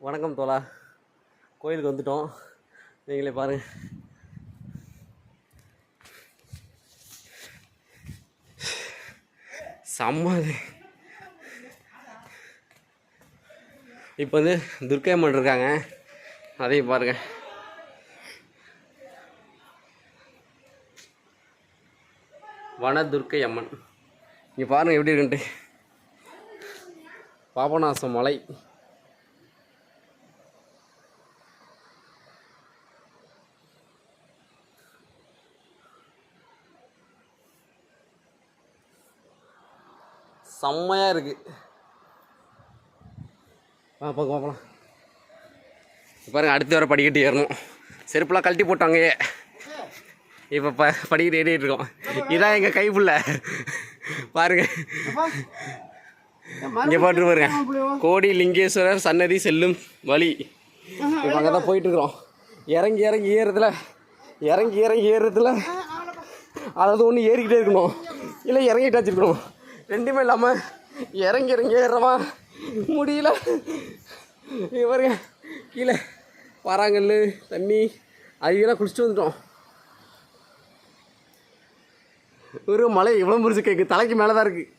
வணக்கம் தோழா. கோயிலுக்கு வந்துட்டோம், நீங்களே பாருங்கள். செம்ம. இப்போ வந்து துர்க்கை அம்மன் இருக்காங்க, அதையும் பாருங்கள். வன துர்க்கை அம்மன் இங்கே பாருங்கள் எப்படி இருக்குன்ட்டு. பாபநாசம் மலை. செம்மையாக இருக்குது. பார்க்கலாம் பாருங்கள். அடுத்து வர படிக்கட்டு ஏறணும். செருப்புலாம் கழட்டி போட்டாங்க. இப்போ படிக்கட்டு ஏறிட்டு இருக்கோம். இதான் எங்கள் கைப்புள்ள பாருங்க. இங்கே பாட்டு பாருங்க, கோடி லிங்கேஸ்வரர் சன்னதி செல்லும் வழி. இப்போ அங்கே தான் போயிட்டுருக்குறோம். இறங்கி ஏறுறதுல அதாவது ஒன்று ஏறிக்கிட்டே இருக்கணும், இல்லை இறங்கிட்டு வச்சுருக்கணும். ரெண்டுமே இல்லாமல் இறங்கி ஏறுறவா முடியல. பாருங்க, கீழே பாறாங்கல் தண்ணி அதெல்லாம் குளிச்சுட்டு வந்துட்டோம். ஒரு மலை இவ்வளோ முறிச்சு கேட்கு, தலைக்கு மேலே தான் இருக்குது.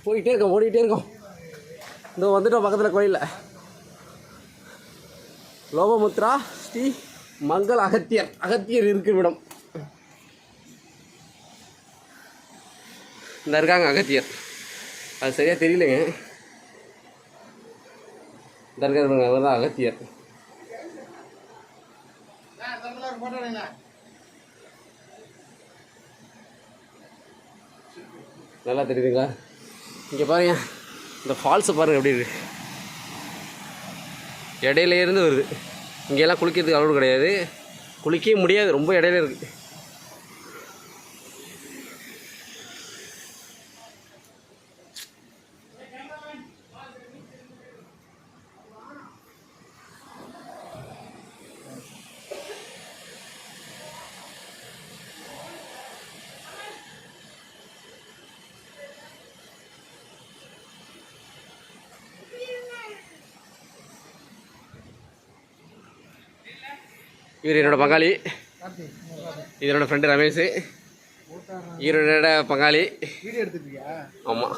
ஓடிக்கிட்டே இருக்கோம். இந்த வந்துட்டோம் பக்கத்தில் கோயிலில். லோபமுத்ரா ஸ்ரீ மங்கள் அகத்தியர் இருக்கும் இடம். இந்த இருக்காங்க அகத்தியர், அது சரியாக தெரியலைங்க. இந்த இருக்காங்க, அவர் தான் அகத்தியர். நல்லா தெரியுதுங்களா? இங்கே பாருங்க, இந்த ஃபால்ஸை பாருங்கள் எப்படி இருக்குது. இடையில இருந்து வருது. இங்கெல்லாம் குளிக்கிறதுக்கு அளவு கிடையாது, குளிக்கவே முடியாது, ரொம்ப இடையில இருக்குது. இவர் என்னோடய பங்காளி, இது என்னோடய ஃப்ரெண்டு ரமேஷ், இவரோட பங்காளி. ஆமாம்,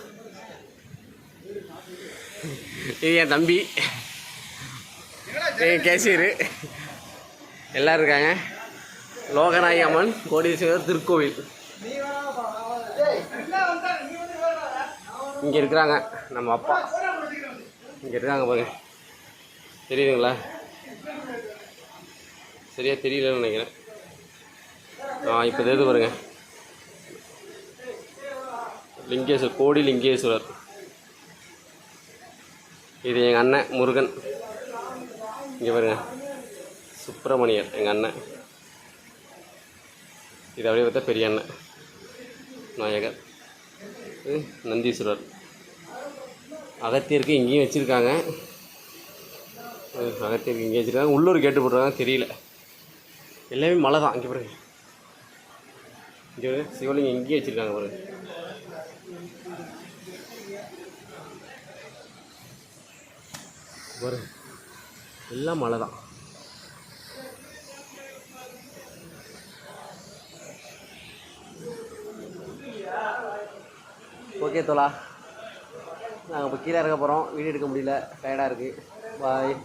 இது என் தம்பி, என் கேசியரு, எல்லோரும் இருக்காங்க. லோகநாயகி அம்மன் கோடீஸ்வரர் திருக்கோவில் இங்கே இருக்கிறாங்க. நம்ம அப்பா இங்கே இருக்காங்க பாருங்க, தெரியுதுங்களா? சரியாக தெரியலன்னு நினைக்கிறேன். இப்போ தெரியுது பாருங்க, லிங்கேஸ்வரர், கோடி லிங்கேஸ்வரர். இது எங்கள் அண்ணன் முருகன். இங்கே பாருங்க, சுப்பிரமணியர் எங்கள் அண்ணன். இது அப்படியே பார்த்தா பெரிய அண்ணன் நாயகர். நந்தீஸ்வரர். அகத்தியருக்கு இங்கேயும் வச்சுருக்காங்க. அகத்தியருக்கு இங்கே வச்சுருக்காங்க. உள்ளூர் கேட்டு போட்டுருக்காங்க, தெரியல. எல்லாமே மலை தான். இங்கே பாருங்க, இங்கே சிவலிங்கம் இங்கேயே வச்சுருக்காங்க பாருங்க. பாருங்க, எல்லாம் மலை தான். ஓகே தோழா, நாங்கள் இப்போ கீழே இறக்க போகிறோம். வீடியோ எடுக்க முடியல, டயர்டாக இருக்குது. பாய்.